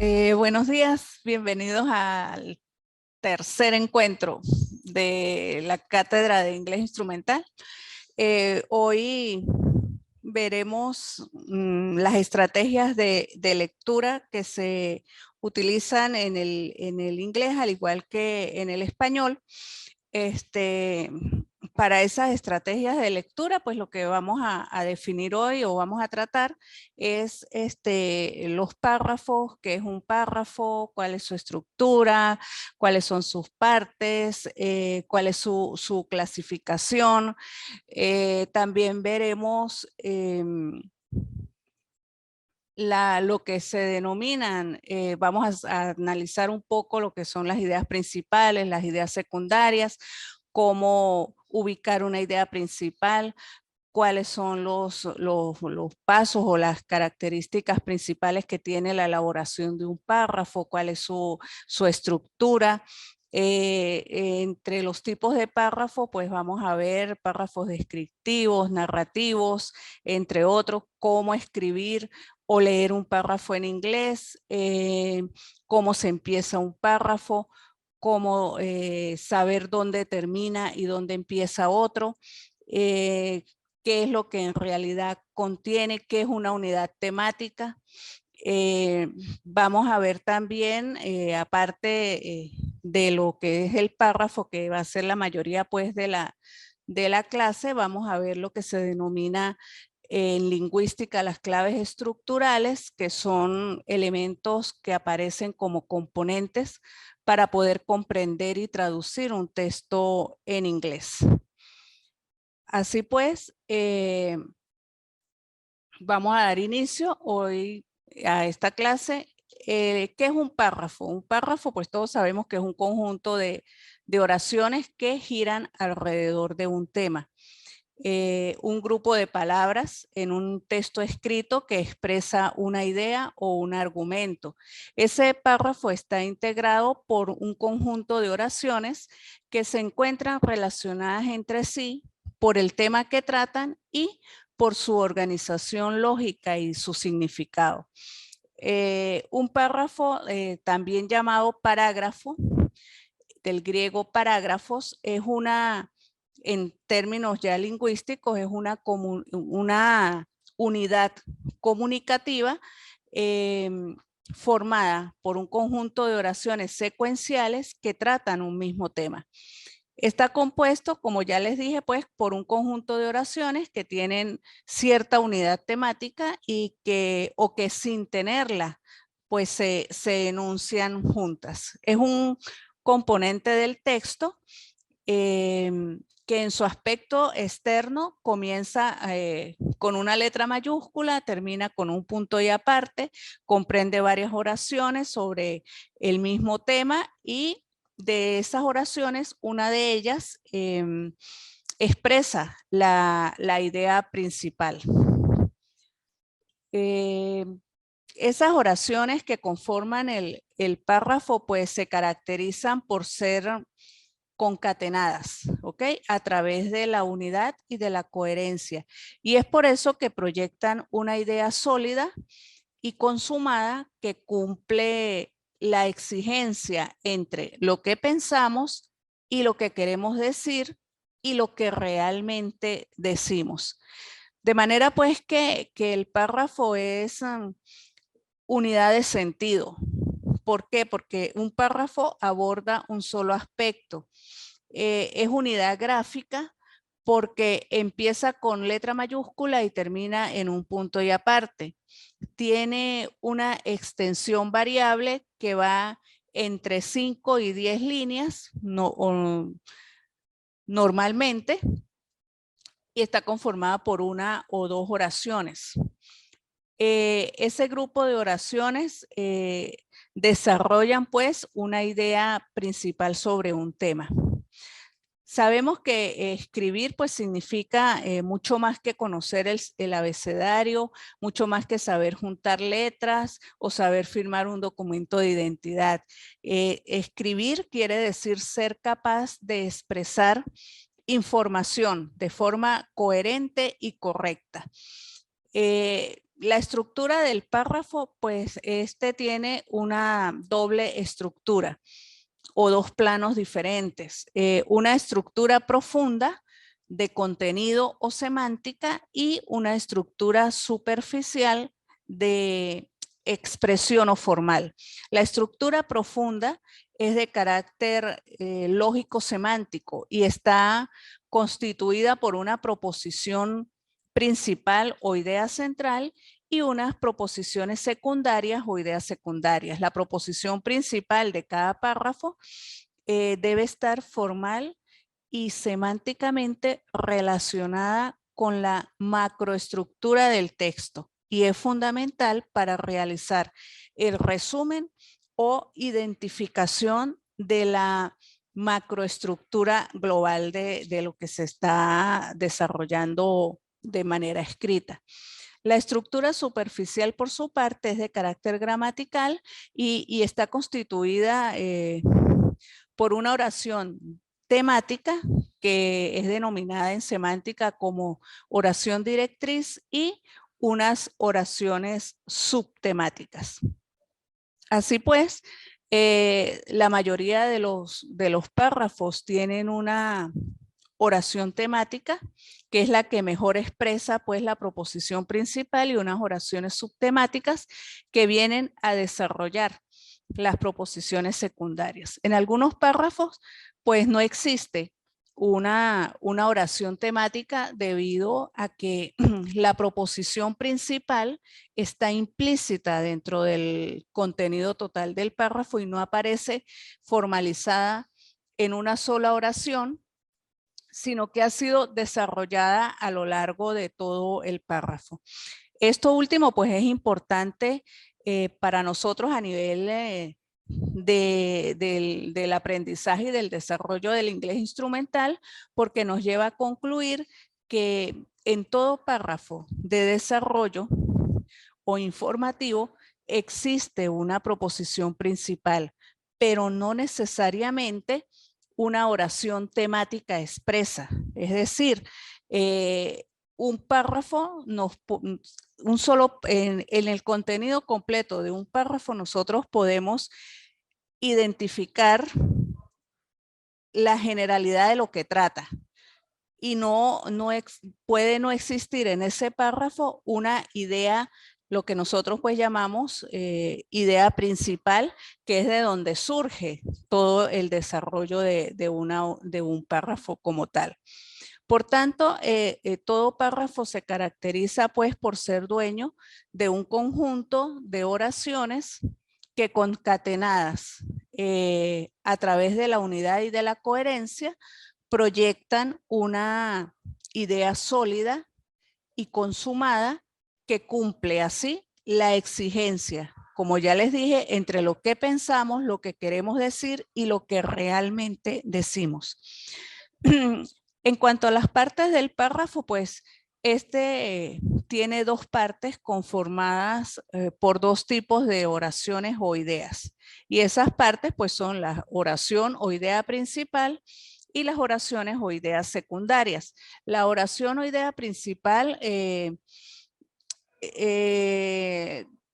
Buenos días, bienvenidos al tercer encuentro de la Cátedra de Inglés Instrumental. Hoy veremos las estrategias de lectura que se utilizan en el inglés, al igual que en el español. Para esas estrategias de lectura, pues lo que vamos a definir hoy o vamos a tratar es los párrafos, qué es un párrafo, cuál es su estructura, cuáles son sus partes, cuál es su clasificación. También veremos lo que se denominan, vamos a analizar un poco lo que son las ideas principales, las ideas secundarias, cómo ubicar una idea principal, cuáles son los pasos o las características principales que tiene la elaboración de un párrafo, cuál es su estructura. Entre los tipos de párrafo, pues vamos a ver párrafos descriptivos, narrativos, entre otros, cómo escribir o leer un párrafo en inglés, cómo se empieza un párrafo, cómo saber dónde termina y dónde empieza otro, qué es lo que en realidad contiene, qué es una unidad temática. Vamos a ver también, aparte de lo que es el párrafo, que va a ser la mayoría pues de la clase, vamos a ver lo que se denomina en lingüística las claves estructurales, que son elementos que aparecen como componentes para poder comprender y traducir un texto en inglés. Así pues, vamos a dar inicio hoy a esta clase. ¿Qué es un párrafo? Un párrafo, pues todos sabemos que es un conjunto de oraciones que giran alrededor de un tema. Un grupo de palabras en un texto escrito que expresa una idea o un argumento. Ese párrafo está integrado por un conjunto de oraciones que se encuentran relacionadas entre sí por el tema que tratan y por su organización lógica y su significado. Un párrafo, también llamado parágrafo, del griego parágrafos, es una, en términos ya lingüísticos, es una unidad comunicativa formada por un conjunto de oraciones secuenciales que tratan un mismo tema. Está compuesto, como ya les dije, pues por un conjunto de oraciones que tienen cierta unidad temática y que, o que sin tenerla, pues se enuncian juntas. Es un componente del texto que en su aspecto externo comienza con una letra mayúscula, termina con un punto y aparte, comprende varias oraciones sobre el mismo tema y de esas oraciones, una de ellas expresa la idea principal. Esas oraciones que conforman el párrafo pues se caracterizan por ser concatenadas, ¿ok? A través de la unidad y de la coherencia. Y es por eso que proyectan una idea sólida y consumada que cumple la exigencia entre lo que pensamos y lo que queremos decir y lo que realmente decimos. De manera pues que el párrafo es unidad de sentido. ¿Por qué? Porque un párrafo aborda un solo aspecto. Es unidad gráfica porque empieza con letra mayúscula y termina en un punto y aparte. Tiene una extensión variable que va entre 5 y 10 líneas normalmente y está conformada por una o dos oraciones. Ese grupo de oraciones desarrollan pues una idea principal sobre un tema. Sabemos que escribir pues significa mucho más que conocer el abecedario, mucho más que saber juntar letras o saber firmar un documento de identidad. Escribir quiere decir ser capaz de expresar información de forma coherente y correcta. la estructura del párrafo, pues este tiene una doble estructura o dos planos diferentes. Una estructura profunda de contenido o semántica y una estructura superficial de expresión o formal. La estructura profunda es de carácter lógico semántico y está constituida por una proposición principal o idea central y unas proposiciones secundarias o ideas secundarias. La proposición principal de cada párrafo debe estar formal y semánticamente relacionada con la macroestructura del texto y es fundamental para realizar el resumen o identificación de la macroestructura global de lo que se está desarrollando de manera escrita. La estructura superficial, por su parte, es de carácter gramatical y está constituida por una oración temática que es denominada en semántica como oración directriz y unas oraciones subtemáticas. Así pues, la mayoría de los párrafos tienen una oración temática, que es la que mejor expresa pues la proposición principal, y unas oraciones subtemáticas que vienen a desarrollar las proposiciones secundarias. En algunos párrafos pues no existe una oración temática debido a que la proposición principal está implícita dentro del contenido total del párrafo y no aparece formalizada en una sola oración, sino que ha sido desarrollada a lo largo de todo el párrafo. Esto último pues es importante para nosotros a nivel del aprendizaje y del desarrollo del inglés instrumental, porque nos lleva a concluir que en todo párrafo de desarrollo o informativo existe una proposición principal, pero no necesariamente una oración temática expresa. Es decir, un párrafo, en el contenido completo de un párrafo nosotros podemos identificar la generalidad de lo que trata. Y puede no existir en ese párrafo una idea, lo que nosotros pues llamamos idea principal, que es de donde surge todo el desarrollo de un párrafo como tal. Por tanto, todo párrafo se caracteriza pues por ser dueño de un conjunto de oraciones que concatenadas a través de la unidad y de la coherencia proyectan una idea sólida y consumada que cumple así la exigencia, como ya les dije, entre lo que pensamos, lo que queremos decir y lo que realmente decimos. En cuanto a las partes del párrafo, pues este tiene dos partes conformadas por dos tipos de oraciones o ideas. Y esas partes pues son la oración o idea principal y las oraciones o ideas secundarias. La oración o idea principal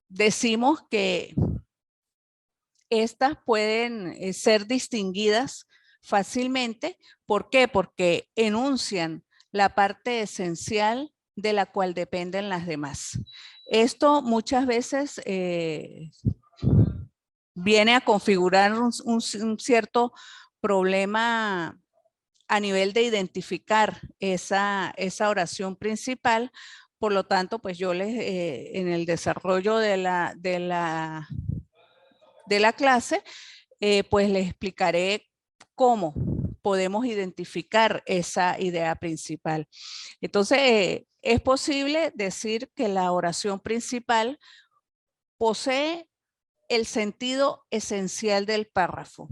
decimos que estas pueden ser distinguidas fácilmente. ¿Por qué? Porque enuncian la parte esencial de la cual dependen las demás. Esto muchas veces viene a configurar un cierto problema a nivel de identificar esa oración principal. Por lo tanto, pues yo en el desarrollo de la clase, pues les explicaré cómo podemos identificar esa idea principal. Entonces, es posible decir que la oración principal posee el sentido esencial del párrafo.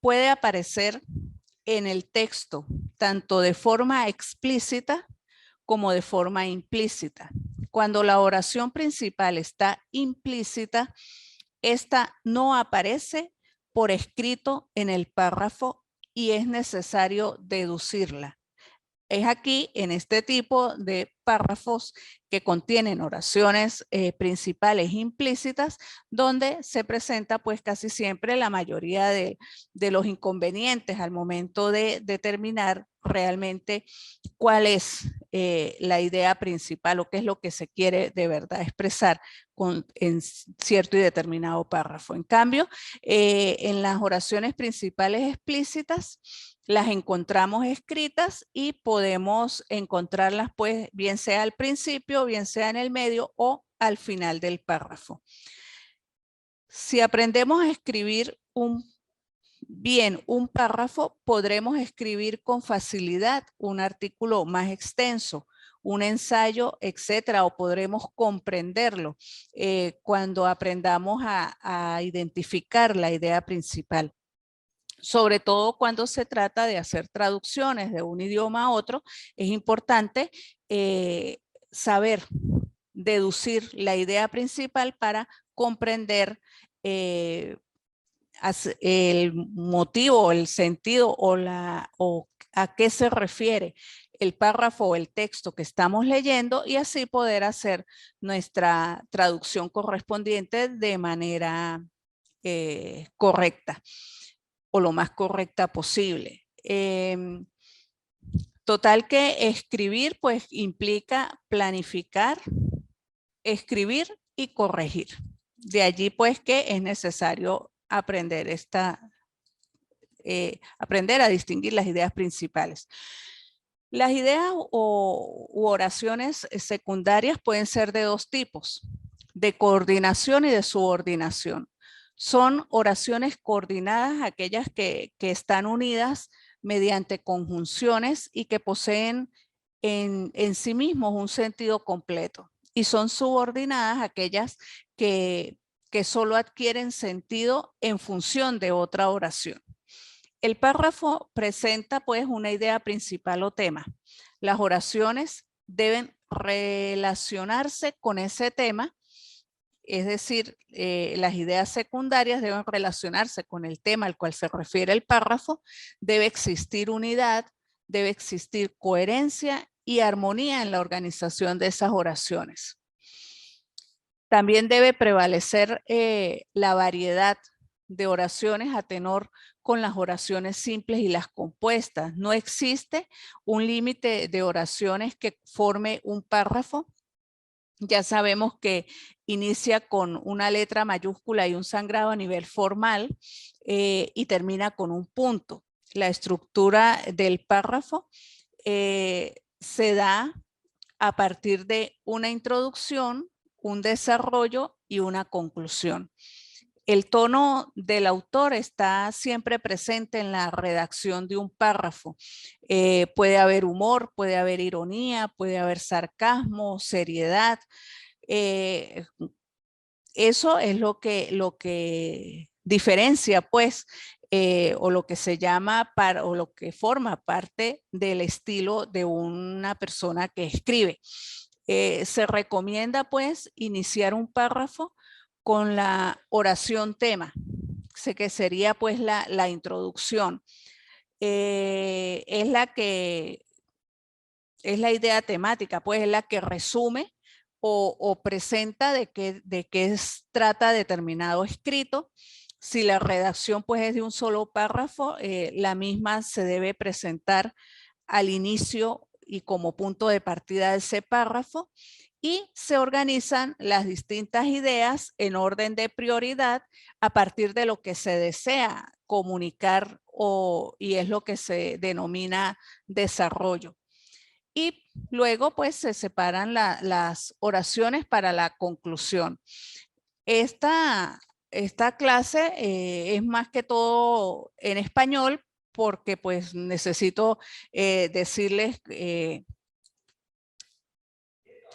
Puede aparecer en el texto tanto de forma explícita como de forma implícita. Cuando la oración principal está implícita, esta no aparece por escrito en el párrafo y es necesario deducirla. es aquí, en este tipo de párrafos que contienen oraciones principales implícitas, donde se presenta pues casi siempre la mayoría de los inconvenientes al momento de determinar realmente cuál es la idea principal o qué es lo que se quiere de verdad expresar en cierto y determinado párrafo. En cambio, en las oraciones principales explícitas, las encontramos escritas y podemos encontrarlas pues bien sea al principio, bien sea en el medio o al final del párrafo. Si aprendemos a escribir bien un párrafo, podremos escribir con facilidad un artículo más extenso, un ensayo, etcétera, o podremos comprenderlo cuando aprendamos a identificar la idea principal. Sobre todo cuando se trata de hacer traducciones de un idioma a otro, es importante saber deducir la idea principal para comprender el motivo, el sentido o a qué se refiere el párrafo o el texto que estamos leyendo y así poder hacer nuestra traducción correspondiente de manera correcta o lo más correcta posible. Total que escribir pues implica planificar, escribir y corregir. De allí pues que es necesario aprender aprender a distinguir las ideas principales. Las ideas u oraciones secundarias pueden ser de dos tipos, de coordinación y de subordinación. Son oraciones coordinadas, aquellas que están unidas mediante conjunciones y que poseen en sí mismos un sentido completo. Y son subordinadas aquellas que solo adquieren sentido en función de otra oración. El párrafo presenta pues una idea principal o tema. Las oraciones deben relacionarse con ese tema, es decir, las ideas secundarias deben relacionarse con el tema al cual se refiere el párrafo, debe existir unidad, debe existir coherencia y armonía en la organización de esas oraciones. También debe prevalecer la variedad de oraciones a tenor con las oraciones simples y las compuestas. No existe un límite de oraciones que forme un párrafo. Ya sabemos que inicia con una letra mayúscula y un sangrado a nivel formal y termina con un punto. La estructura del párrafo se da a partir de una introducción, un desarrollo y una conclusión. El tono del autor está siempre presente en la redacción de un párrafo. Puede haber humor, puede haber ironía, puede haber sarcasmo, seriedad. Eso es lo que diferencia, pues, o lo que se llama o lo que forma parte del estilo de una persona que escribe. Se recomienda, pues, iniciar un párrafo con la oración tema, que sería, pues, la introducción. Es la idea temática, pues, es la que resume o presenta de qué trata determinado escrito. Si la redacción pues es de un solo párrafo, la misma se debe presentar al inicio y como punto de partida de ese párrafo y se organizan las distintas ideas en orden de prioridad a partir de lo que se desea comunicar y es lo que se denomina desarrollo. Y luego pues se separan las oraciones para la conclusión. Esta clase es más que todo en español porque pues necesito decirles,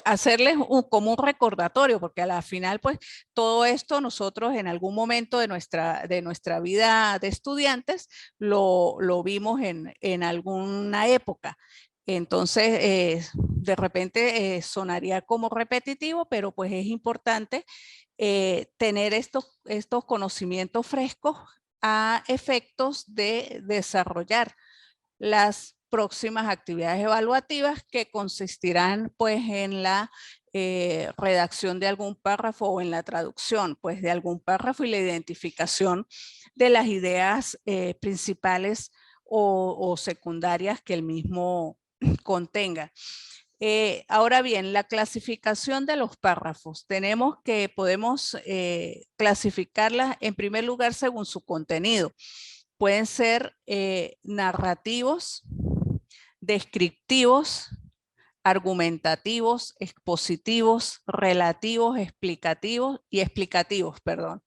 hacerles como un recordatorio, porque a la final pues todo esto nosotros en algún momento de nuestra vida de estudiantes lo vimos en alguna época. Entonces, de repente sonaría como repetitivo, pero pues es importante tener estos conocimientos frescos a efectos de desarrollar las próximas actividades evaluativas que consistirán pues en la redacción de algún párrafo o en la traducción pues de algún párrafo y la identificación de las ideas principales o secundarias que el mismo contenga. Ahora bien, la clasificación de los párrafos. Podemos clasificarlas en primer lugar según su contenido. Pueden ser narrativos, descriptivos, argumentativos, expositivos, relativos, explicativos, perdón.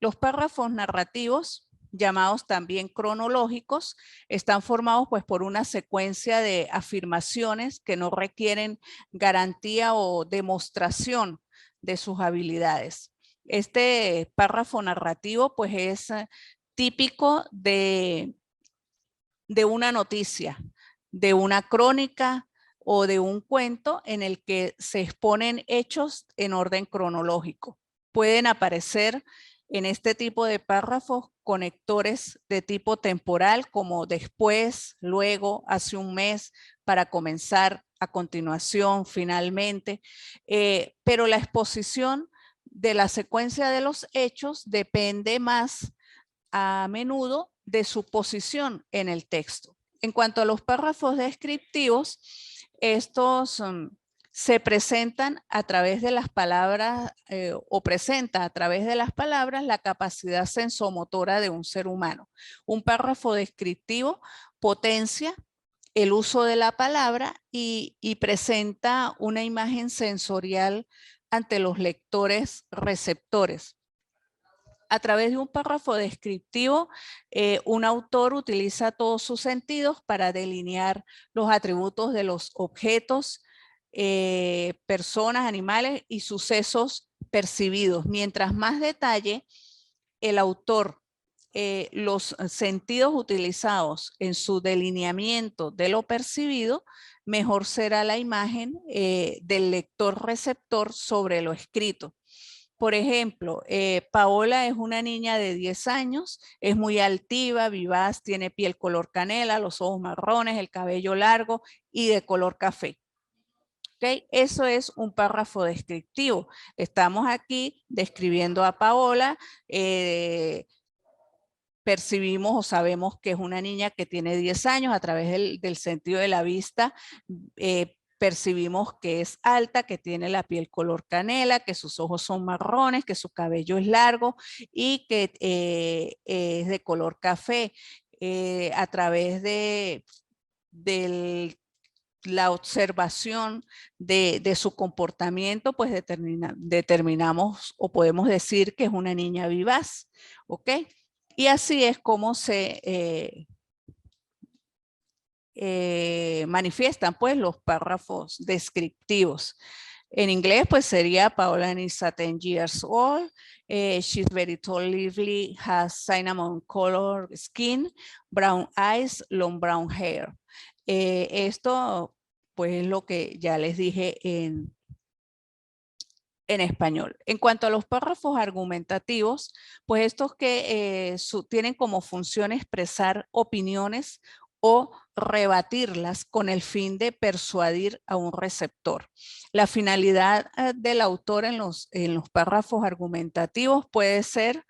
Los párrafos narrativos, llamados también cronológicos, están formados pues por una secuencia de afirmaciones que no requieren garantía o demostración de sus habilidades. Este párrafo narrativo pues es típico de una noticia, de una crónica o de un cuento en el que se exponen hechos en orden cronológico. Pueden aparecer en este tipo de párrafos conectores de tipo temporal como después, luego, hace un mes, para comenzar, a continuación, finalmente. Pero la exposición de la secuencia de los hechos depende más a menudo de su posición en el texto. En cuanto a los párrafos descriptivos, estos se presentan a través de las palabras o presenta a través de las palabras la capacidad sensomotora de un ser humano. Un párrafo descriptivo potencia el uso de la palabra y presenta una imagen sensorial ante los lectores receptores. A través de un párrafo descriptivo, un autor utiliza todos sus sentidos para delinear los atributos de los objetos, personas, animales y sucesos percibidos. Mientras más detalle el autor, los sentidos utilizados en su delineamiento de lo percibido, mejor será la imagen del lector receptor sobre lo escrito. Por ejemplo, Paola es una niña de 10 años, es muy altiva, vivaz, tiene piel color canela, los ojos marrones, el cabello largo y de color café. ¿Okay? Eso es un párrafo descriptivo. Estamos aquí describiendo a Paola, percibimos o sabemos que es una niña que tiene 10 años a través del sentido de la vista. Percibimos que es alta, que tiene la piel color canela, que sus ojos son marrones, que su cabello es largo y que es de color café. A través de la observación de su comportamiento, pues determinamos o podemos decir que es una niña vivaz, ¿ok? Y así es como se manifiestan pues los párrafos descriptivos. En inglés pues sería Paola is 10 years old, she's very tall, lively, has cinnamon color skin, brown eyes, long brown hair. Esto pues es lo que ya les dije en español. En cuanto a los párrafos argumentativos, pues estos que tienen como función expresar opiniones o rebatirlas con el fin de persuadir a un receptor. La finalidad del autor en los párrafos argumentativos puede ser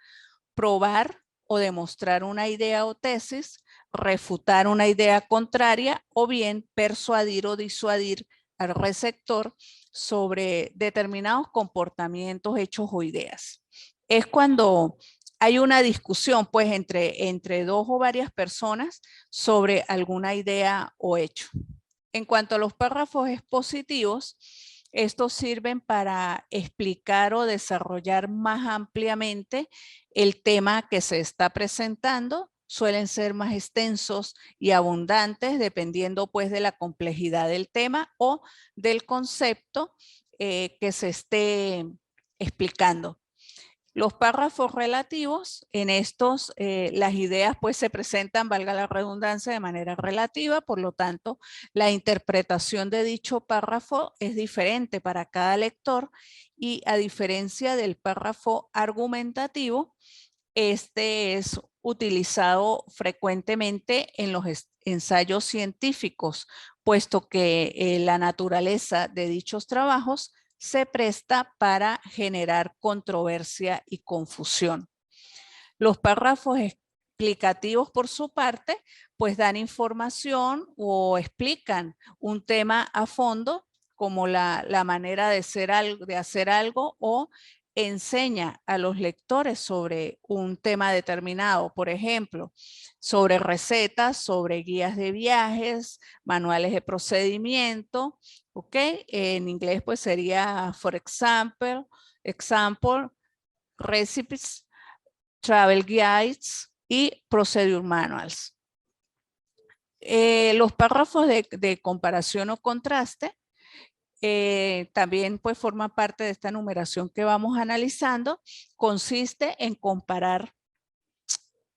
probar o demostrar una idea o tesis, refutar una idea contraria o bien persuadir o disuadir al receptor sobre determinados comportamientos, hechos o ideas. Es cuando hay una discusión pues entre dos o varias personas sobre alguna idea o hecho. En cuanto a los párrafos expositivos, estos sirven para explicar o desarrollar más ampliamente el tema que se está presentando. Suelen ser más extensos y abundantes dependiendo pues de la complejidad del tema o del concepto que se esté explicando. Los párrafos relativos, en estos las ideas pues se presentan, valga la redundancia, de manera relativa, por lo tanto la interpretación de dicho párrafo es diferente para cada lector y a diferencia del párrafo argumentativo, Este es utilizado frecuentemente en los ensayos científicos, puesto que la naturaleza de dichos trabajos se presta para generar controversia y confusión. Los párrafos explicativos, por su parte, pues dan información o explican un tema a fondo, como la manera de hacer algo, o enseña a los lectores sobre un tema determinado, por ejemplo, sobre recetas, sobre guías de viajes, manuales de procedimiento, ¿ok? En inglés pues sería, for example, recipes, travel guides y procedure manuals. Los párrafos de comparación o contraste también pues forman parte de esta numeración que vamos analizando. Consiste en comparar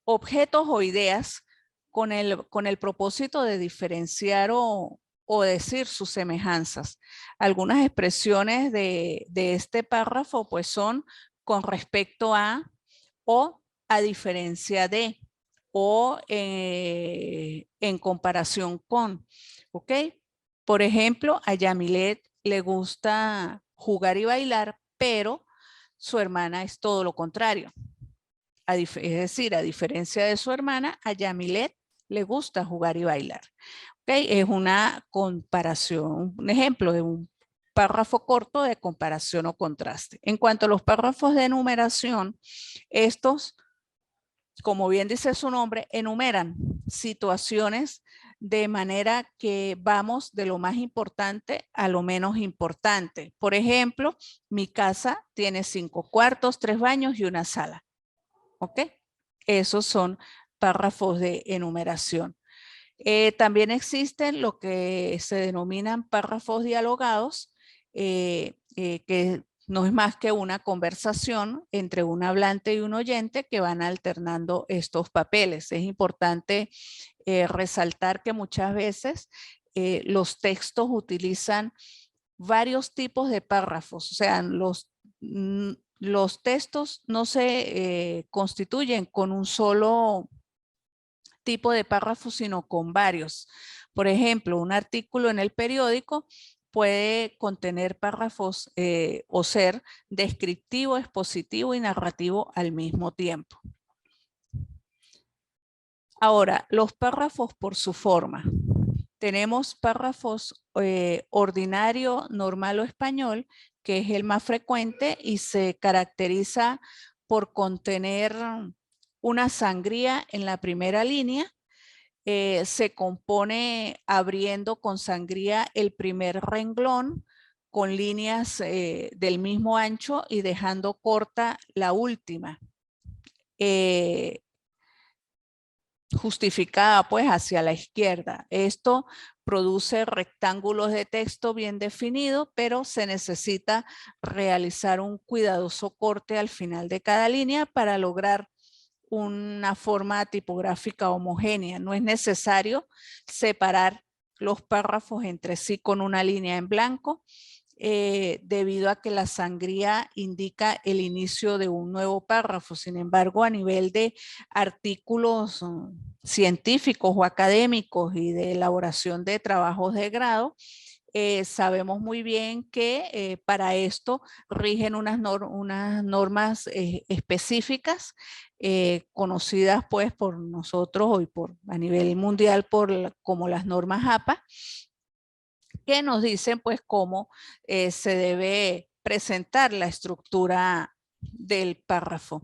objetos o ideas con el propósito de diferenciar o decir sus semejanzas. Algunas expresiones de este párrafo pues son con respecto a, o a diferencia de, o en comparación con, ¿ok? Por ejemplo, a Yamilet le gusta jugar y bailar, pero su hermana es todo lo contrario. Es decir, a diferencia de su hermana, a Yamilet le gusta jugar y bailar. ¿Okay? Es una comparación, un ejemplo de un párrafo corto de comparación o contraste. En cuanto a los párrafos de enumeración, estos, como bien dice su nombre, enumeran situaciones de manera que vamos de lo más importante a lo menos importante. Por ejemplo, mi casa tiene 5 cuartos, 3 baños y una sala. ¿Ok? Esos son párrafos de enumeración. También existen lo que se denominan párrafos dialogados, que no es más que una conversación entre un hablante y un oyente que van alternando estos papeles. Es importante resaltar que muchas veces los textos utilizan varios tipos de párrafos, o sea, los textos no se constituyen con un solo tipo de párrafo, sino con varios. Por ejemplo, un artículo en el periódico puede contener párrafos o ser descriptivo, expositivo y narrativo al mismo tiempo. Ahora, los párrafos por su forma. Tenemos párrafos ordinario, normal o español, que es el más frecuente y se caracteriza por contener una sangría en la primera línea. Se compone abriendo con sangría el primer renglón con líneas del mismo ancho y dejando corta la última. Justificada pues hacia la izquierda. Esto produce rectángulos de texto bien definidos, pero se necesita realizar un cuidadoso corte al final de cada línea para lograr una forma tipográfica homogénea. No es necesario separar los párrafos entre sí con una línea en blanco, debido a que la sangría indica el inicio de un nuevo párrafo. Sin embargo, a nivel de artículos científicos o académicos y de elaboración de trabajos de grado, sabemos muy bien que para esto rigen unas normas específicas conocidas pues por nosotros hoy a nivel mundial como las normas APA, que nos dicen pues cómo se debe presentar la estructura del párrafo.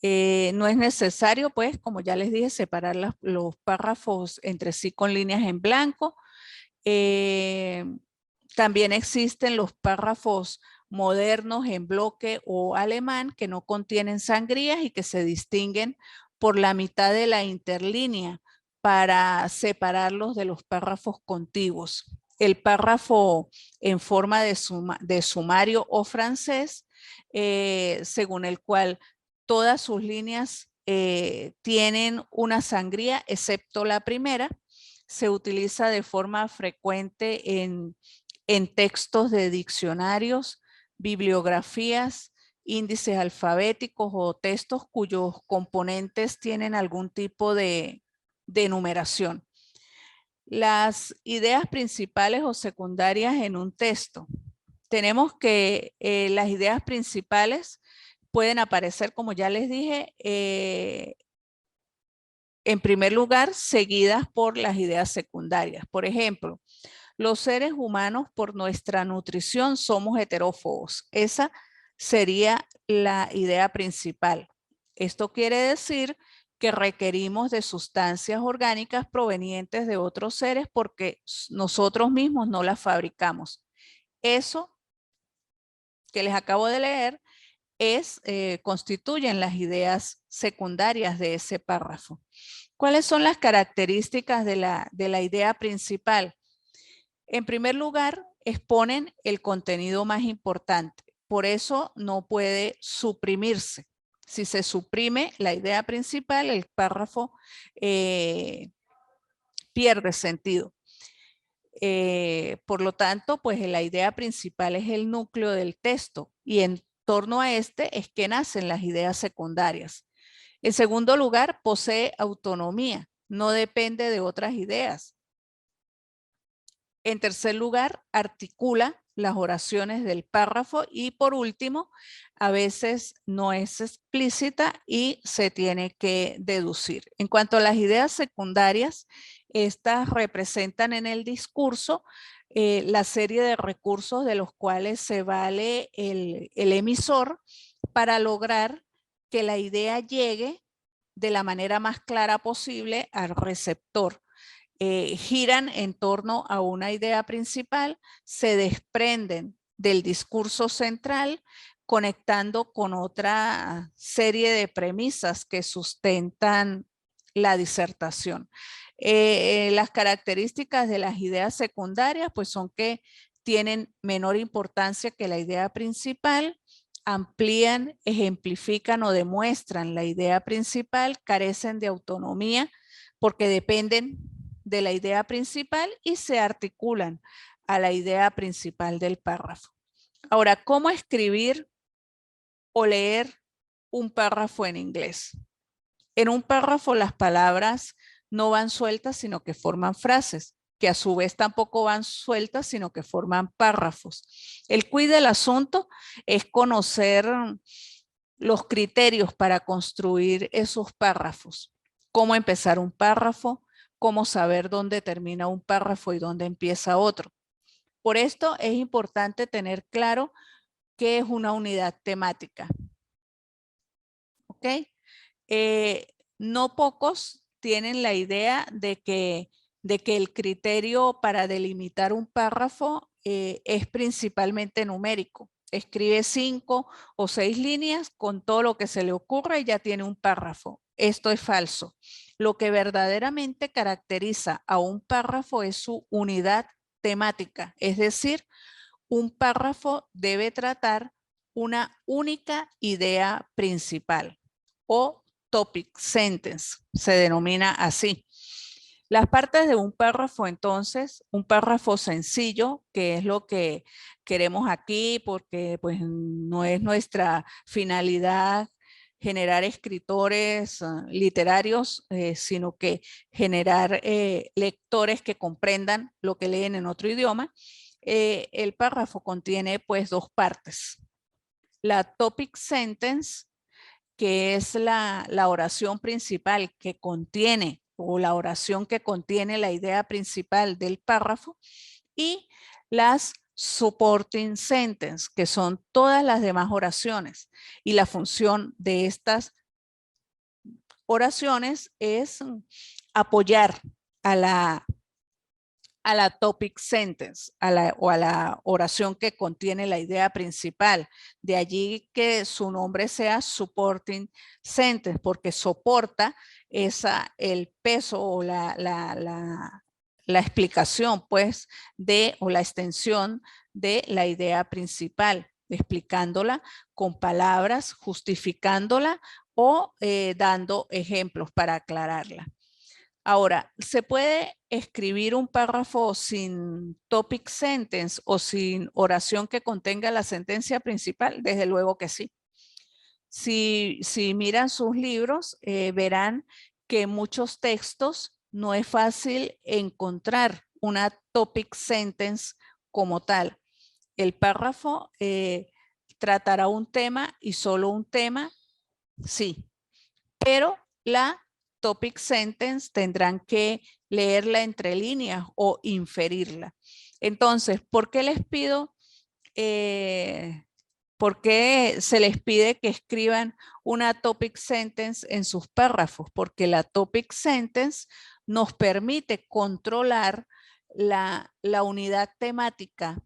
No es necesario pues, como ya les dije, separar los párrafos entre sí con líneas en blanco. También existen los párrafos modernos en bloque o alemán que no contienen sangrías y que se distinguen por la mitad de la interlínea para separarlos de los párrafos contiguos. El párrafo en forma de sumario o francés, según el cual todas sus líneas tienen una sangría excepto la primera, se utiliza de forma frecuente en textos de diccionarios, bibliografías índices alfabéticos o textos cuyos componentes tienen algún tipo de numeración. Las ideas principales o secundarias en un texto. Tenemos que las ideas principales pueden aparecer, como ya les dije, en primer lugar, seguidas por las ideas secundarias. Por ejemplo, los seres humanos por nuestra nutrición somos heterófobos. Esa sería la idea principal. Esto quiere decir que requerimos de sustancias orgánicas provenientes de otros seres porque nosotros mismos no las fabricamos. Eso que les acabo de leer constituyen las ideas secundarias de ese párrafo. ¿Cuáles son las características de la idea principal? En primer lugar, exponen el contenido más importante. Por eso no puede suprimirse. Si se suprime la idea principal, el párrafo pierde sentido. Por lo tanto, pues la idea principal es el núcleo del texto y en torno a este es que nacen las ideas secundarias. En segundo lugar, posee autonomía, no depende de otras ideas. En tercer lugar, articula las oraciones del párrafo y por último, a veces no es explícita y se tiene que deducir. En cuanto a las ideas secundarias, estas representan en el discurso la serie de recursos de los cuales se vale el emisor para lograr que la idea llegue de la manera más clara posible al receptor. Giran en torno a una idea principal, se desprenden del discurso central, conectando con otra serie de premisas que sustentan la disertación. Las características de las ideas secundarias pues son que tienen menor importancia que la idea principal, amplían, ejemplifican o demuestran la idea principal, carecen de autonomía porque dependen de la idea principal y se articulan a la idea principal del párrafo. Ahora, ¿cómo escribir o leer un párrafo en inglés? En un párrafo las palabras no van sueltas, sino que forman frases, que a su vez tampoco van sueltas, sino que forman párrafos. El quid del asunto es conocer los criterios para construir esos párrafos. Cómo empezar un párrafo, cómo saber dónde termina un párrafo y dónde empieza otro. Por esto es importante tener claro qué es una unidad temática. ¿Ok? No pocos tienen la idea de que el criterio para delimitar un párrafo es principalmente numérico. Escribe 5 o 6 líneas con todo lo que se le ocurra y ya tiene un párrafo. Esto es falso. Lo que verdaderamente caracteriza a un párrafo es su unidad temática. Es decir, un párrafo debe tratar una única idea principal o topic sentence, se denomina así. Las partes de un párrafo entonces, un párrafo sencillo, que es lo que queremos aquí porque pues no es nuestra finalidad generar escritores literarios, sino que generar lectores que comprendan lo que leen en otro idioma. El párrafo contiene pues dos partes. La topic sentence, que es la oración principal que contiene o la oración que contiene la idea principal del párrafo, y las supporting sentence, que son todas las demás oraciones. Y la función de estas oraciones es apoyar a la topic sentence, o a la oración que contiene la idea principal. De allí que su nombre sea supporting sentence, porque soporta el peso o la explicación, pues, o la extensión de la idea principal, explicándola con palabras, justificándola o dando ejemplos para aclararla. Ahora, ¿se puede escribir un párrafo sin topic sentence o sin oración que contenga la sentencia principal? Desde luego que sí. Si miran sus libros, verán que en muchos textos no es fácil encontrar una topic sentence como tal. El párrafo tratará un tema y solo un tema, sí, pero la topic sentence tendrán que leerla entre líneas o inferirla. Entonces, ¿por qué les pido, por qué se les pide que escriban una topic sentence en sus párrafos? Porque la topic sentence nos permite controlar la unidad temática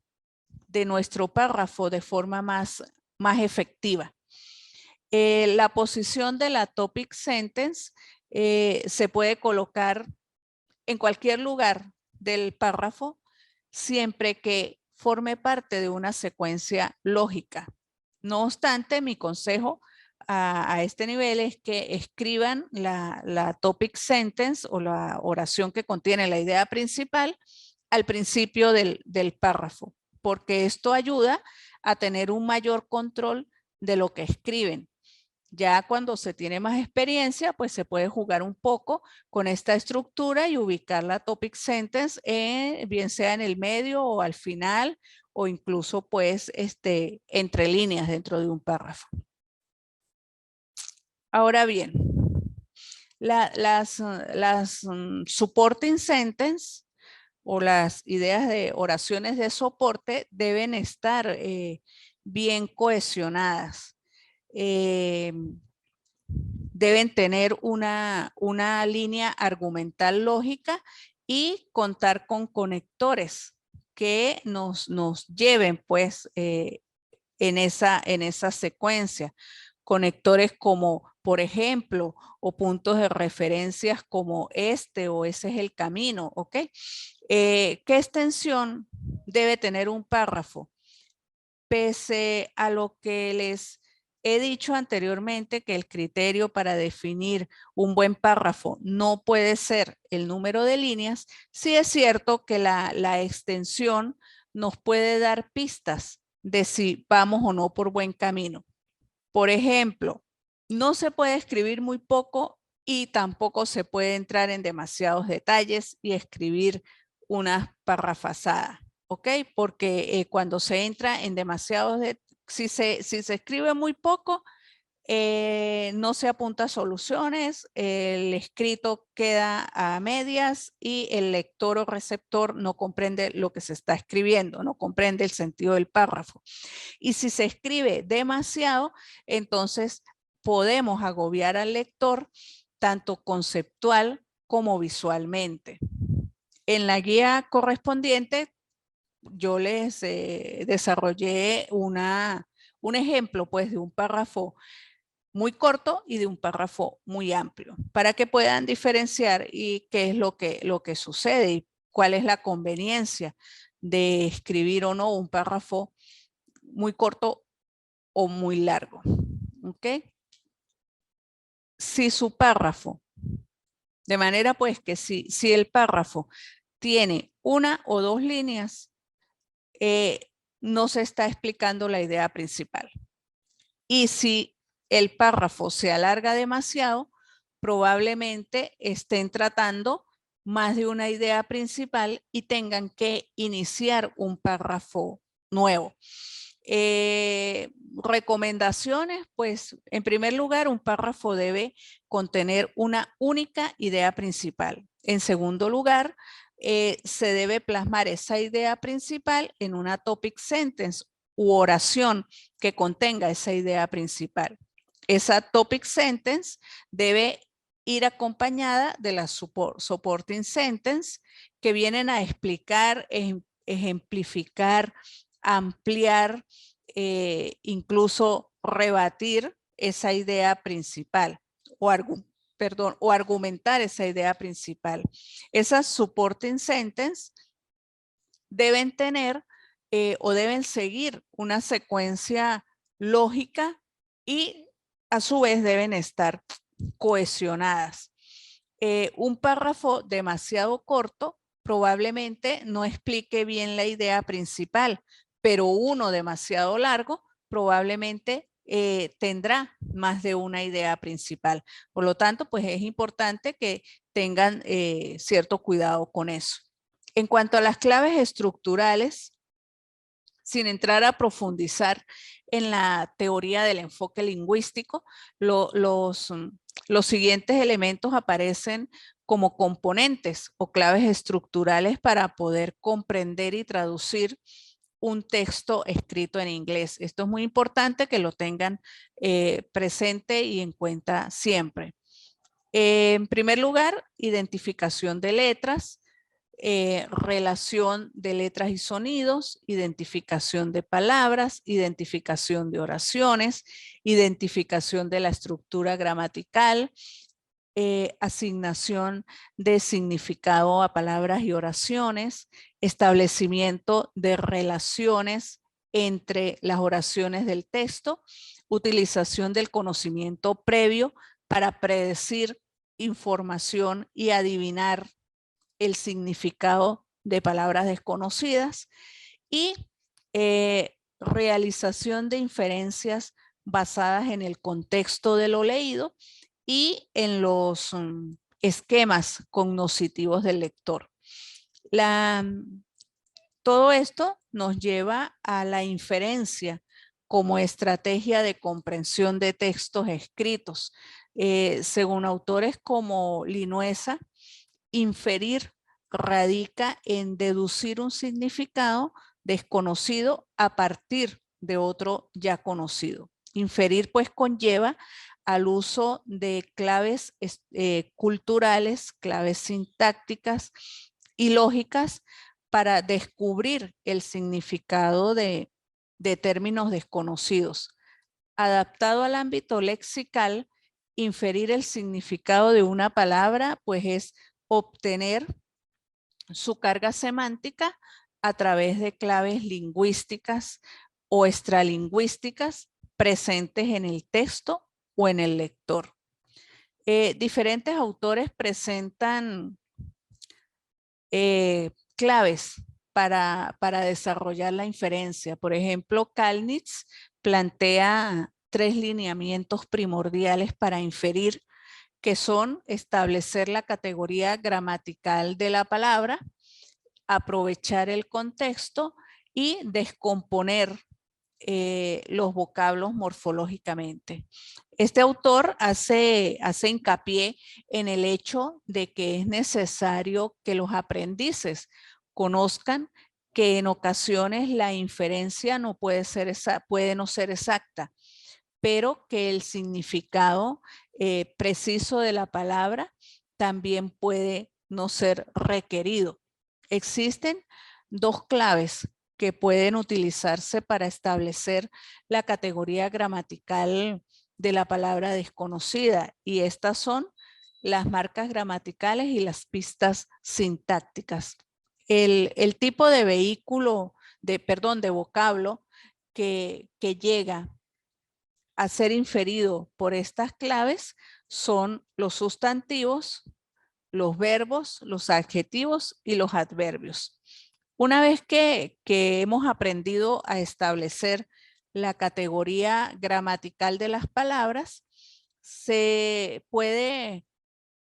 de nuestro párrafo de forma más efectiva. La posición de la topic sentence se puede colocar en cualquier lugar del párrafo siempre que forme parte de una secuencia lógica. No obstante, mi consejo a este nivel es que escriban la topic sentence o la oración que contiene la idea principal al principio del párrafo, porque esto ayuda a tener un mayor control de lo que escriben. Ya cuando se tiene más experiencia, pues se puede jugar un poco con esta estructura y ubicar la topic sentence, bien sea en el medio o al final, o incluso pues entre líneas dentro de un párrafo. Ahora bien, las supporting sentence o las ideas de oraciones de soporte deben estar bien cohesionadas. Deben tener una línea argumental lógica y contar con conectores que nos lleven pues en esa secuencia. Conectores como, por ejemplo, o puntos de referencias como este o ese es el camino, ¿ok? ¿Qué extensión debe tener un párrafo? Pese a lo que les he dicho anteriormente, que el criterio para definir un buen párrafo no puede ser el número de líneas, sí es cierto que la extensión nos puede dar pistas de si vamos o no por buen camino. Por ejemplo, no se puede escribir muy poco y tampoco se puede entrar en demasiados detalles y escribir una parrafasada, ¿ok? Porque cuando se entra en demasiados si se escribe muy poco, no se apunta a soluciones, el escrito queda a medias y el lector o receptor no comprende lo que se está escribiendo, no comprende el sentido del párrafo. Y si se escribe demasiado, entonces podemos agobiar al lector tanto conceptual como visualmente. En la guía correspondiente, yo les desarrollé un ejemplo pues de un párrafo muy corto y de un párrafo muy amplio para que puedan diferenciar y qué es lo que sucede y cuál es la conveniencia de escribir o no un párrafo muy corto o muy largo. ¿Ok? Si su párrafo, de manera pues que si el párrafo tiene una o dos líneas, no se está explicando la idea principal. Y si el párrafo se alarga demasiado, probablemente estén tratando más de una idea principal y tengan que iniciar un párrafo nuevo. Recomendaciones, pues en primer lugar, un párrafo debe contener una única idea principal. En segundo lugar, se debe plasmar esa idea principal en una topic sentence u oración que contenga esa idea principal. Esa topic sentence debe ir acompañada de la supporting sentence que vienen a explicar, ejemplificar, ampliar, incluso rebatir esa idea principal o argumentar esa idea principal. Esas supporting sentence deben tener o deben seguir una secuencia lógica y a su vez deben estar cohesionadas. Un párrafo demasiado corto probablemente no explique bien la idea principal, pero uno demasiado largo probablemente tendrá más de una idea principal. Por lo tanto, pues es importante que tengan cierto cuidado con eso. En cuanto a las claves estructurales, sin entrar a profundizar en la teoría del enfoque lingüístico, los siguientes elementos aparecen como componentes o claves estructurales para poder comprender y traducir un texto escrito en inglés. Esto es muy importante que lo tengan presente y en cuenta siempre. En primer lugar, identificación de letras. Relación de letras y sonidos, identificación de palabras, identificación de oraciones, identificación de la estructura gramatical, asignación de significado a palabras y oraciones, establecimiento de relaciones entre las oraciones del texto, utilización del conocimiento previo para predecir información y adivinar el significado de palabras desconocidas y realización de inferencias basadas en el contexto de lo leído y en los esquemas cognitivos del lector. Todo esto nos lleva a la inferencia como estrategia de comprensión de textos escritos. Según autores como Linuesa, inferir radica en deducir un significado desconocido a partir de otro ya conocido. Inferir pues conlleva al uso de claves culturales, claves sintácticas y lógicas para descubrir el significado de términos desconocidos. Adaptado al ámbito lexical, inferir el significado de una palabra pues es obtener su carga semántica a través de claves lingüísticas o extralingüísticas presentes en el texto o en el lector. Diferentes autores presentan claves para desarrollar la inferencia. Por ejemplo, Kalnitz plantea 3 lineamientos primordiales para inferir, que son establecer la categoría gramatical de la palabra, aprovechar el contexto y descomponer los vocablos morfológicamente. Este autor hace hincapié en el hecho de que es necesario que los aprendices conozcan que en ocasiones la inferencia no puede no ser exacta, pero que el significado preciso de la palabra también puede no ser requerido. Existen 2 claves que pueden utilizarse para establecer la categoría gramatical de la palabra desconocida, y estas son las marcas gramaticales y las pistas sintácticas. El tipo de vehículo, de vocablo que llega a ser inferido por estas claves son los sustantivos, los verbos, los adjetivos y los adverbios. Una vez que hemos aprendido a establecer la categoría gramatical de las palabras, se puede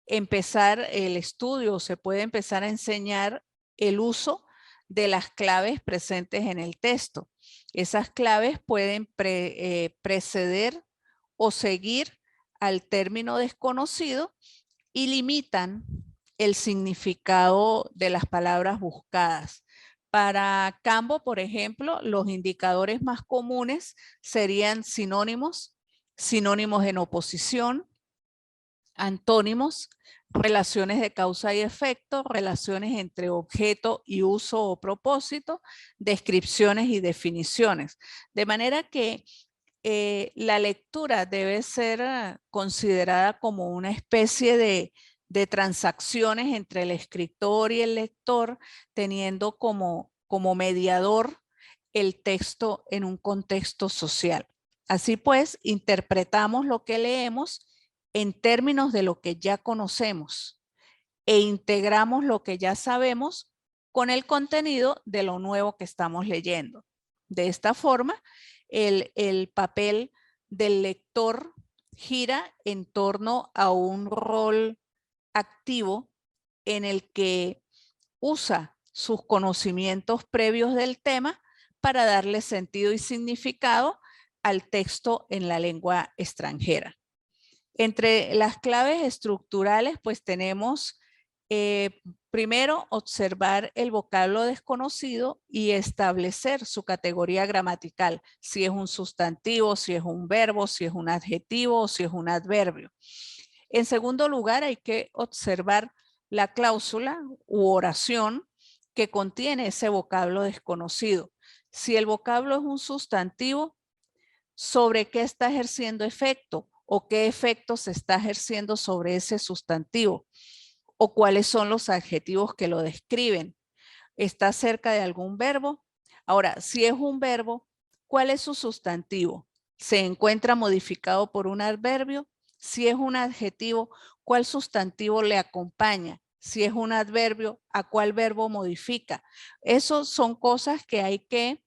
empezar el estudio, se puede empezar a enseñar el uso de las claves presentes en el texto. Esas claves pueden preceder o seguir al término desconocido y limitan el significado de las palabras buscadas. Para Cambo, por ejemplo, los indicadores más comunes serían sinónimos, sinónimos en oposición, antónimos, relaciones de causa y efecto, relaciones entre objeto y uso o propósito, descripciones y definiciones. De manera que la lectura debe ser considerada como una especie de transacciones entre el escritor y el lector, teniendo como mediador el texto en un contexto social. Así pues, interpretamos lo que leemos en términos de lo que ya conocemos e integramos lo que ya sabemos con el contenido de lo nuevo que estamos leyendo. De esta forma, el papel del lector gira en torno a un rol activo en el que usa sus conocimientos previos del tema para darle sentido y significado al texto en la lengua extranjera. Entre las claves estructurales, pues tenemos primero observar el vocablo desconocido y establecer su categoría gramatical, si es un sustantivo, si es un verbo, si es un adjetivo o si es un adverbio. En segundo lugar, hay que observar la cláusula u oración que contiene ese vocablo desconocido. Si el vocablo es un sustantivo, ¿sobre qué está ejerciendo efecto? ¿O qué efecto se está ejerciendo sobre ese sustantivo? ¿O cuáles son los adjetivos que lo describen? ¿Está cerca de algún verbo? Ahora, si es un verbo, ¿cuál es su sustantivo? ¿Se encuentra modificado por un adverbio? Si es un adjetivo, ¿cuál sustantivo le acompaña? Si es un adverbio, ¿a cuál verbo modifica? Esas son cosas que hay que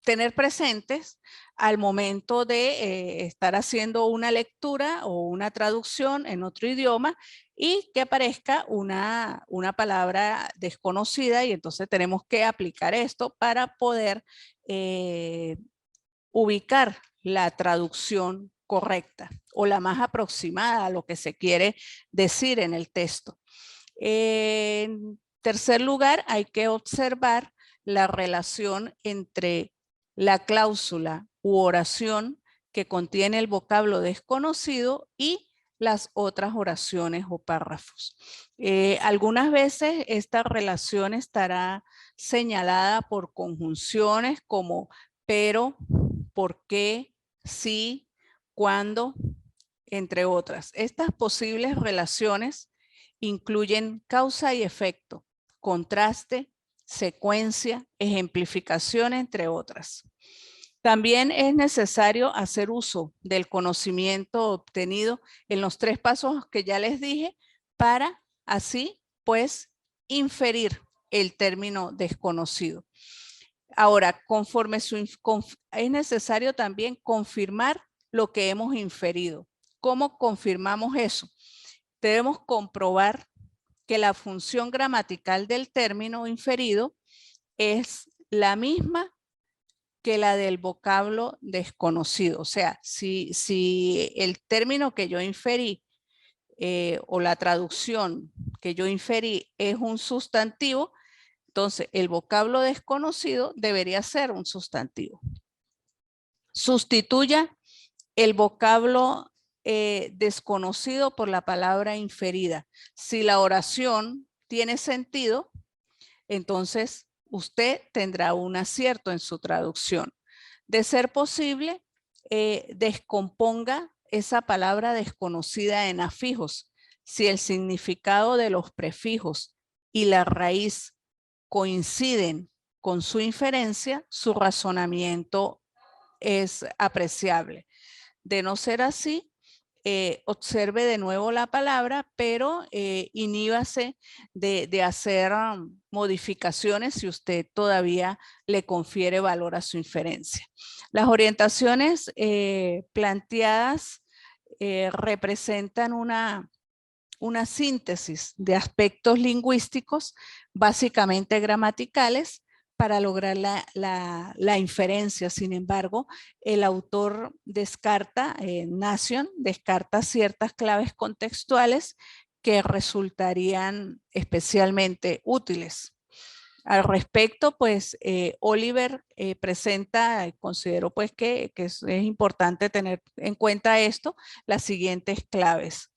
tener presentes al momento de estar haciendo una lectura o una traducción en otro idioma y que aparezca una palabra desconocida, y entonces tenemos que aplicar esto para poder ubicar la traducción correcta o la más aproximada a lo que se quiere decir en el texto. En tercer lugar, hay que observar la relación entre la cláusula u oración que contiene el vocablo desconocido y las otras oraciones o párrafos. Algunas veces esta relación estará señalada por conjunciones como pero, por qué, sí, cuándo, entre otras. Estas posibles relaciones incluyen causa y efecto, contraste, secuencia, ejemplificación, entre otras. También es necesario hacer uso del conocimiento obtenido en los 3 pasos que ya les dije para así pues inferir el término desconocido. Ahora, es necesario también confirmar lo que hemos inferido. ¿Cómo confirmamos eso? Debemos comprobar que la función gramatical del término inferido es la misma que la del vocablo desconocido. O sea, si el término que yo inferí o la traducción que yo inferí es un sustantivo, entonces el vocablo desconocido debería ser un sustantivo. Sustituya el vocablo desconocido por la palabra inferida. Si la oración tiene sentido, entonces usted tendrá un acierto en su traducción. De ser posible, descomponga esa palabra desconocida en afijos. Si el significado de los prefijos y la raíz coinciden con su inferencia, su razonamiento es apreciable. De no ser así, observe de nuevo la palabra, pero iníbase de hacer modificaciones si usted todavía le confiere valor a su inferencia. Las orientaciones planteadas representan una síntesis de aspectos lingüísticos, básicamente gramaticales, para lograr la inferencia. Sin embargo, el autor descarta, Nation descarta ciertas claves contextuales que resultarían especialmente útiles. Al respecto, pues Oliver presenta, considero pues que es importante tener en cuenta esto, las siguientes claves.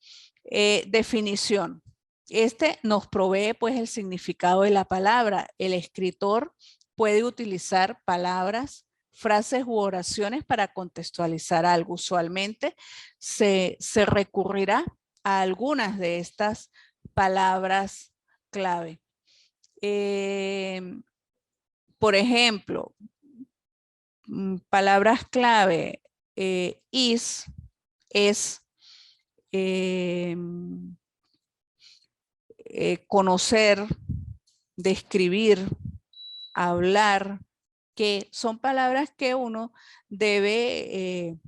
Definición. Este nos provee pues el significado de la palabra. El escritor puede utilizar palabras, frases u oraciones para contextualizar algo. Usualmente se recurrirá a algunas de estas palabras clave. Por ejemplo, palabras clave, is, es, conocer, describir, hablar, que son palabras que uno debe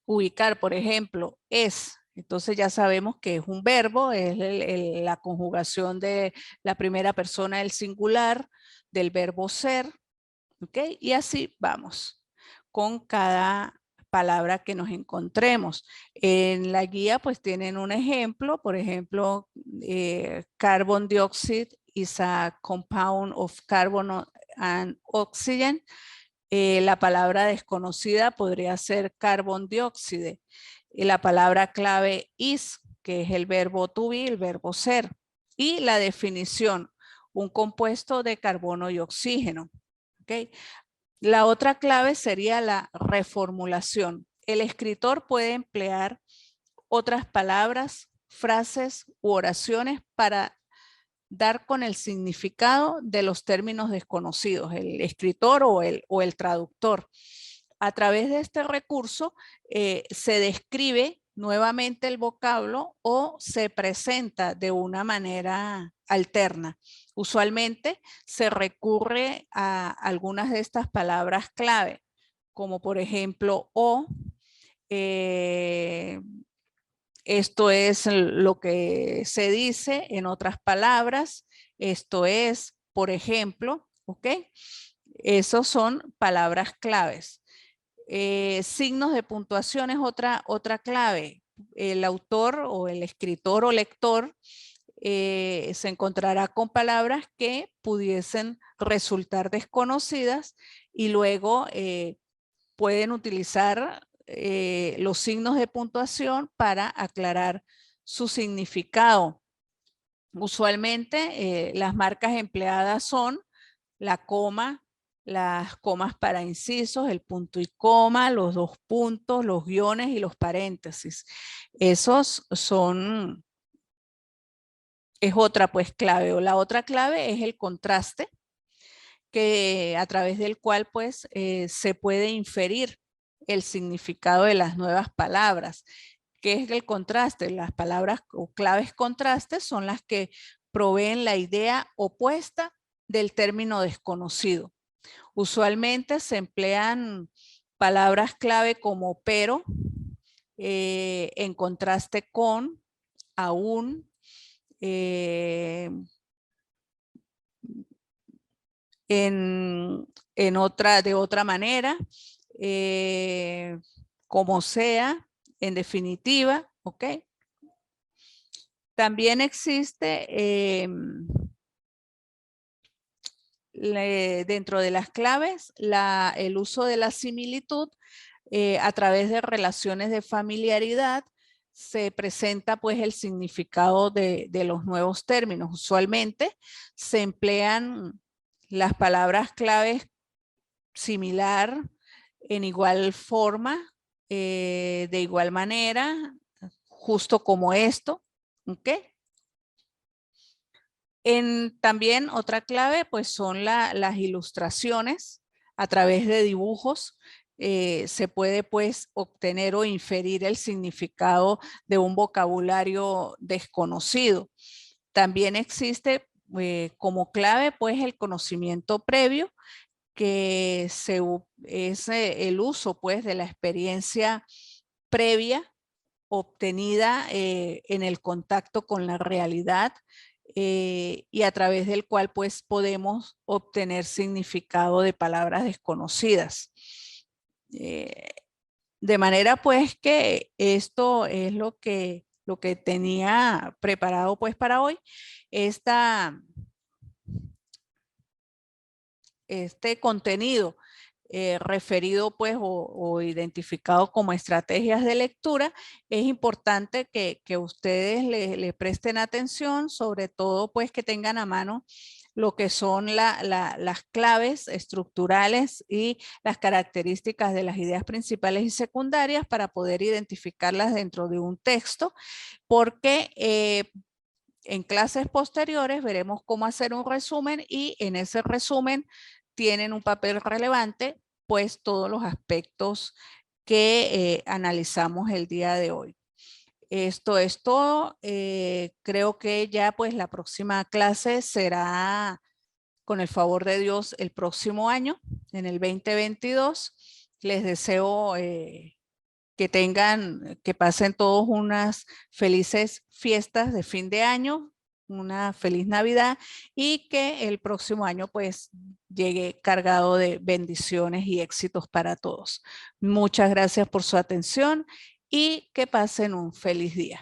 ubicar. Por ejemplo, es. Entonces ya sabemos que es un verbo, es la conjugación de la primera persona del singular, del verbo ser, ¿ok? Y así vamos con cada palabra que nos encontremos. En la guía pues tienen un ejemplo, por ejemplo, carbon dioxide is a compound of carbon and oxygen. La palabra desconocida podría ser carbon dióxido. Y la palabra clave is, que es el verbo to be, el verbo ser. Y la definición, un compuesto de carbono y oxígeno. ¿Okay? La otra clave sería la reformulación. El escritor puede emplear otras palabras, frases u oraciones para dar con el significado de los términos desconocidos, el escritor o el traductor. A través de este recurso se describe nuevamente el vocablo o se presenta de una manera alterna. Usualmente se recurre a algunas de estas palabras clave, como por ejemplo o, esto es lo que se dice en otras palabras. Esto es, por ejemplo, ¿ok? Esos son palabras claves. Signos de puntuación es otra clave. El autor o el escritor o lector se encontrará con palabras que pudiesen resultar desconocidas y luego pueden utilizar los signos de puntuación para aclarar su significado. Usualmente las marcas empleadas son la coma, las comas para incisos, el punto y coma, los dos puntos, los guiones y los paréntesis. Esos son, es otra pues clave. O la otra clave es el contraste, que a través del cual pues se puede inferir el significado de las nuevas palabras. ¿Qué es el contraste? Las palabras o claves contrastes son las que proveen la idea opuesta del término desconocido. Usualmente se emplean palabras clave como pero, en contraste con, aún, de otra manera, como sea, en definitiva, ¿ok? También existe dentro de las claves el uso de la similitud a través de relaciones de familiaridad. Se presenta pues el significado de los nuevos términos. Usualmente se emplean las palabras claves similar, en igual forma, de igual manera, justo como esto, ¿ok? También otra clave pues son las ilustraciones a través de dibujos. Se puede pues obtener o inferir el significado de un vocabulario desconocido. También existe como clave pues el conocimiento previo, que es el uso pues de la experiencia previa obtenida en el contacto con la realidad y a través del cual pues podemos obtener significado de palabras desconocidas. De manera pues que esto es lo que tenía preparado pues para hoy. Este contenido referido pues o identificado como estrategias de lectura, es importante que ustedes le presten atención, sobre todo pues que tengan a mano lo que son las claves estructurales y las características de las ideas principales y secundarias para poder identificarlas dentro de un texto, porque en clases posteriores veremos cómo hacer un resumen y en ese resumen tienen un papel relevante pues todos los aspectos que analizamos el día de hoy. Esto es todo. Creo que ya pues la próxima clase será con el favor de Dios el próximo año, en el 2022. Les deseo que pasen todos unas felices fiestas de fin de año, una feliz Navidad y que el próximo año pues llegue cargado de bendiciones y éxitos para todos. Muchas gracias por su atención y que pasen un feliz día.